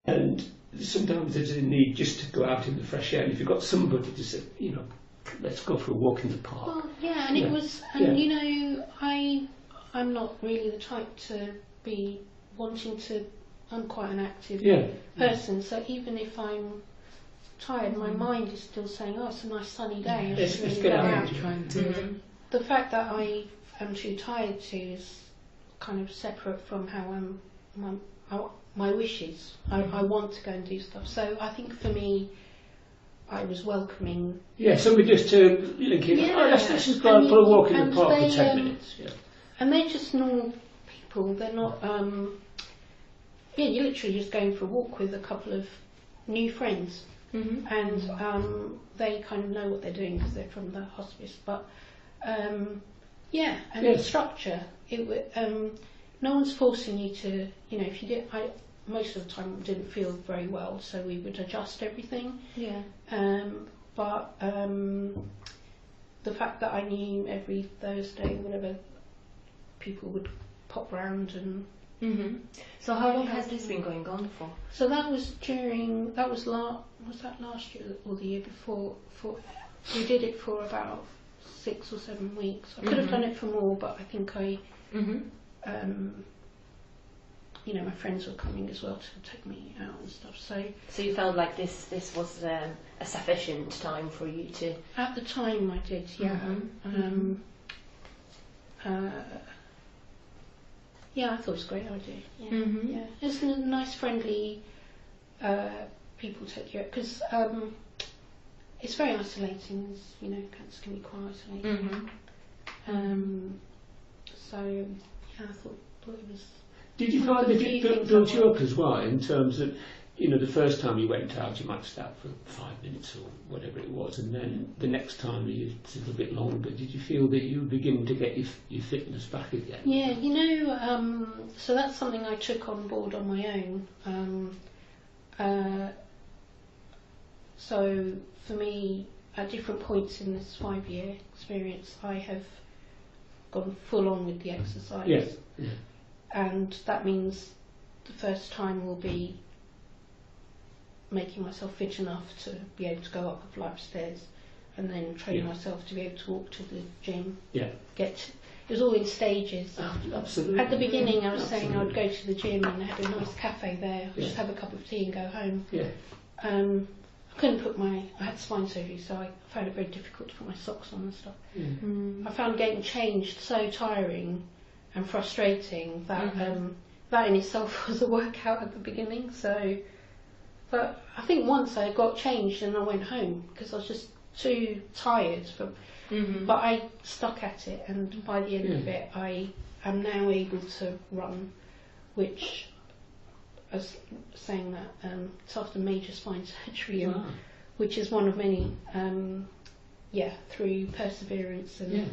And sometimes there's a need just to go out in the fresh air. And if you've got somebody to say, let's go for a walk in the park. Well, yeah, and it was, and I'm not really the type to be wanting to. I'm quite an active person, so even if I'm tired, my mind is still saying, "Oh, it's a nice sunny day. I should really go out." The fact that I am too tired to is kind of separate from how my wishes. I want to go and do stuff. So I think for me, I was welcoming. Yeah, somebody just to link in. Let's just go and for a walk in the park for 10 minutes. Yeah. And they're just normal people. They're not. You're literally just going for a walk with a couple of new friends, and they kind of know what they're doing because they're from the hospice. But the structure. No one's forcing you to. If you did, most of the time didn't feel very well, so we would adjust everything. Yeah. But the fact that I knew every Thursday, whenever people would pop round and. So how long has this been going on for? So that was was that last year or the year before? We did it for about 6 or 7 weeks. I could have done it for more, but I think my friends were coming as well to take me out and stuff. So you felt like this was a sufficient time for you to. At the time, I did, yeah. I thought it was a great idea. Yeah, it's a nice, friendly people take you out because it's very isolating. Cancer can be quite isolating. I thought it was. Did you find that it built you up as well in terms of, the first time you went out, you might start for 5 minutes or whatever it was, and then the next time it's a little bit longer. Did you feel that you were beginning to get your fitness back again? Yeah, so that's something I took on board on my own. So for me, at different points in this 5-year experience, I have gone full on with the exercise. Yes. Yeah. And that means the first time will be making myself fit enough to be able to go up a flight of stairs and then train myself to be able to walk to the gym. Yeah. It was all in stages. Absolutely. At the beginning I was saying I would go to the gym and have a nice cafe there, just have a cup of tea and go home. Yeah. I couldn't I had spine surgery, so I found it very difficult to put my socks on and stuff. I found getting changed so tiring and frustrating that that in itself was a workout at the beginning. But I think once I got changed and I went home because I was just too tired. But I stuck at it, and by the end of it, I am now able to run, which, as saying that, it's after major spine surgery, which is one of many. Through perseverance and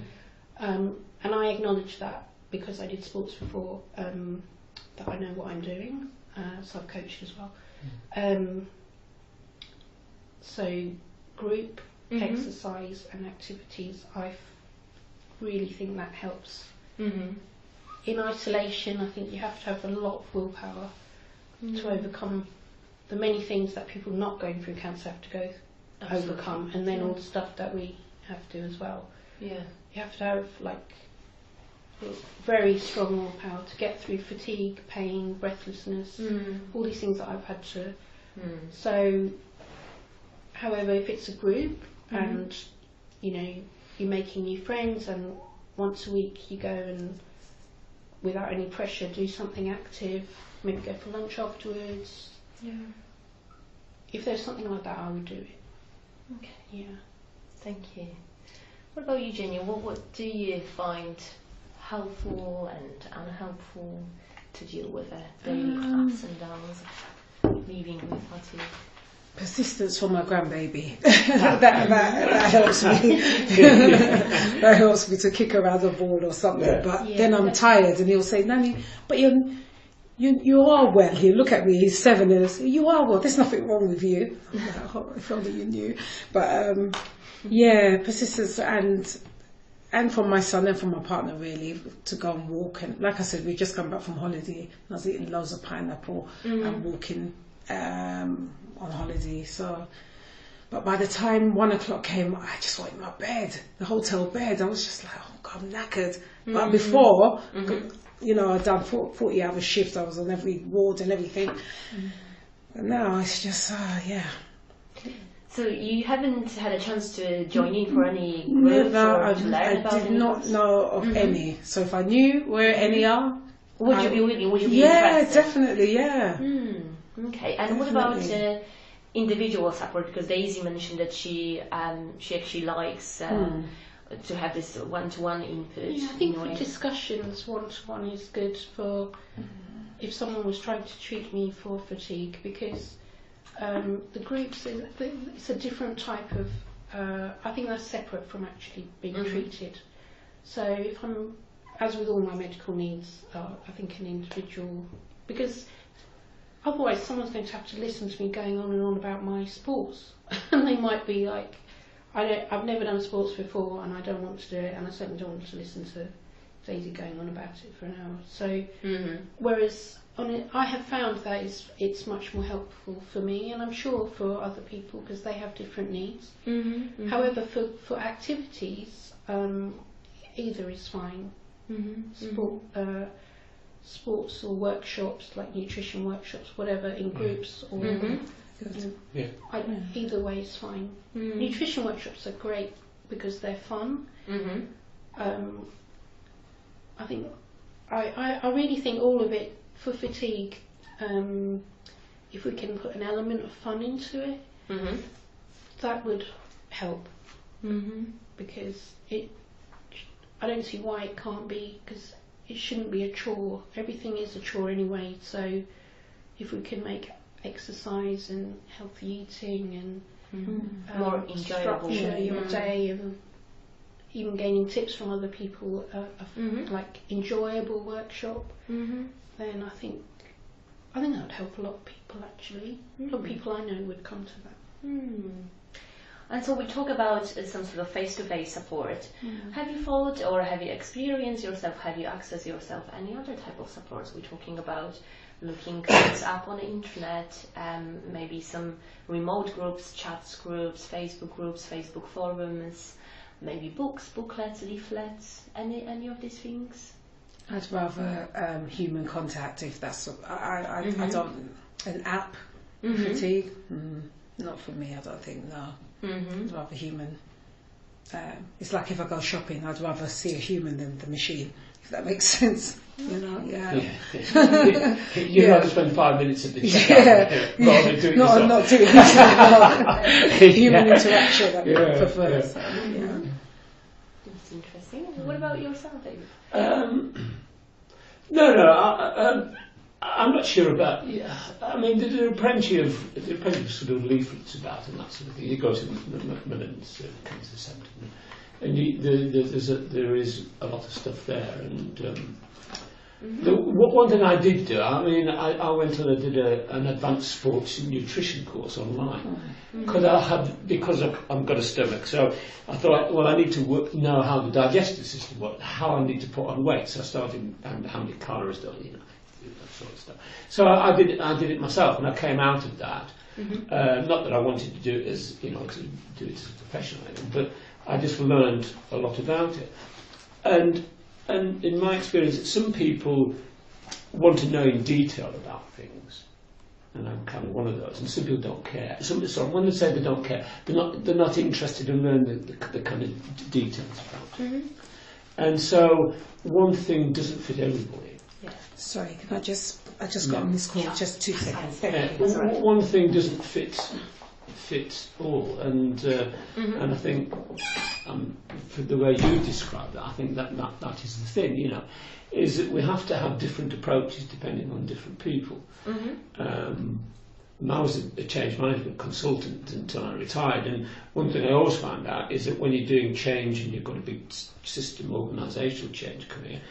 I acknowledge that. Because I did sports before, that I know what I'm doing, so I've coached as well. So group exercise and activities, I really think that helps. In isolation, I think you have to have a lot of willpower to overcome the many things that people not going through cancer have to overcome, and then all the stuff that we have to do as well. Yeah, you have to have very strong willpower to get through fatigue, pain, breathlessness, all these things that I've had to. So, however, if it's a group and you're making new friends, and once a week you go and without any pressure do something active, maybe go for lunch afterwards. Yeah. If there's something like that, I would do it. Okay. Yeah. Thank you. What about you, Jenny? What do you find helpful and unhelpful to deal with the daily ups and downs of living with fatigue? Persistence for my grandbaby. that helps me. That helps me to kick around the ball or something. But then I'm tired, and he'll say, "Nanny, but you are well. Here, look at me. He's 7 years. You are well. There's nothing wrong with you." I'm like, "Oh, if only you knew." But persistence and from my son and from my partner, really, to go and walk. And like I said, we just come back from holiday, and I was eating loads of pineapple and walking on holiday. So, but by the time 1 o'clock came, I just wanted my bed, the hotel bed. I was just like, oh God, I'm knackered. But before, you know, I'd done 40-hour shifts. I was on every ward and everything. And now it's just, yeah. So you haven't had a chance to join in for any groups or to learn about I did not know of any. So if I knew where any are, would you be willing? Would you be yeah, interested? definitely, yeah. Okay. And what about individual support? Because Daisy mentioned that she actually likes to have this one-to-one input. Yeah, I think for discussions, one-to-one is good for if someone was trying to treat me for fatigue, because the groups, it's a different type of, I think that's separate from actually being treated. So if I'm, as with all my medical needs, I think an individual, because otherwise someone's going to have to listen to me going on and on about my sports. And they might be like, I've never done sports before and I don't want to do it, and I certainly don't want to listen to Daisy going on about it for an hour. So whereas I have found that it's much more helpful for me, and I'm sure for other people, because they have different needs. However, for activities, either is fine. Sports or workshops, like nutrition workshops, whatever, in groups or either way is fine. Nutrition workshops are great because they're fun. I think I really think all of it for fatigue, if we can put an element of fun into it, that would help. Because I don't see why it can't be, because it shouldn't be a chore. Everything is a chore anyway, so if we can make exercise and healthy eating and more enjoyable structure your day, and even gaining tips from other people, like enjoyable workshop, then I think that would help a lot of people actually. A lot of people I know would come to that. And so we talk about some sort of face-to-face support. Have you followed or have you experienced yourself, have you accessed yourself any other type of supports? We're talking about looking things up on the internet, maybe some remote groups, chats groups, Facebook forums, maybe books, booklets, leaflets, any of these things? I'd rather human contact, if that's. I don't. An app, fatigue, not for me. I don't think. No, I'd rather human. It's like if I go shopping, I'd rather see a human than the machine. If that makes sense, you know. You'd rather spend 5 minutes at the checkout rather than doing it yourself. Not doing it. Human interaction, I prefer. So, That's interesting. What about yourself, David? I'm not sure about. I mean, there are plenty of sort of leaflets about and that sort of thing. You go to Macmillan's Cancer Centre, and there is a lot of stuff there. And one thing I did do, I mean, I went and I did an advanced sports nutrition course online because I've got a stomach. So I thought, well, I need to know how the digestive system works, how I need to put on weight. So I started and how many calories do I, that sort of stuff. So I did it myself, and I came out of that. Not that I wanted to do it as to do it as a professional, but I just learned a lot about it. And in my experience, some people want to know in detail about things, and I'm kind of one of those. And some people don't care. When they say they don't care, they're not interested in learning the kind of details about it. And so one thing doesn't fit everybody. Sorry, can I just got on this call, just 2 seconds. One thing doesn't fit all, and I think for the way you described that, I think that is the thing, is that we have to have different approaches depending on different people. I was a change management consultant until I retired, and one thing I always found out is that when you're doing change and you've got a big system organisational change coming in,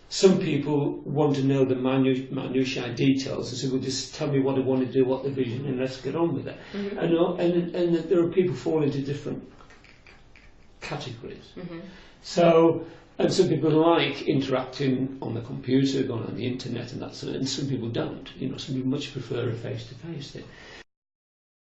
some people want to know the minutiae details and say, well, just tell me what I want to do, what the vision, and let's get on with it. And there are people fall into different categories. So And some people like interacting on the computer, going on the internet and that sort of, and some people don't. You know, some people much prefer a face-to-face thing.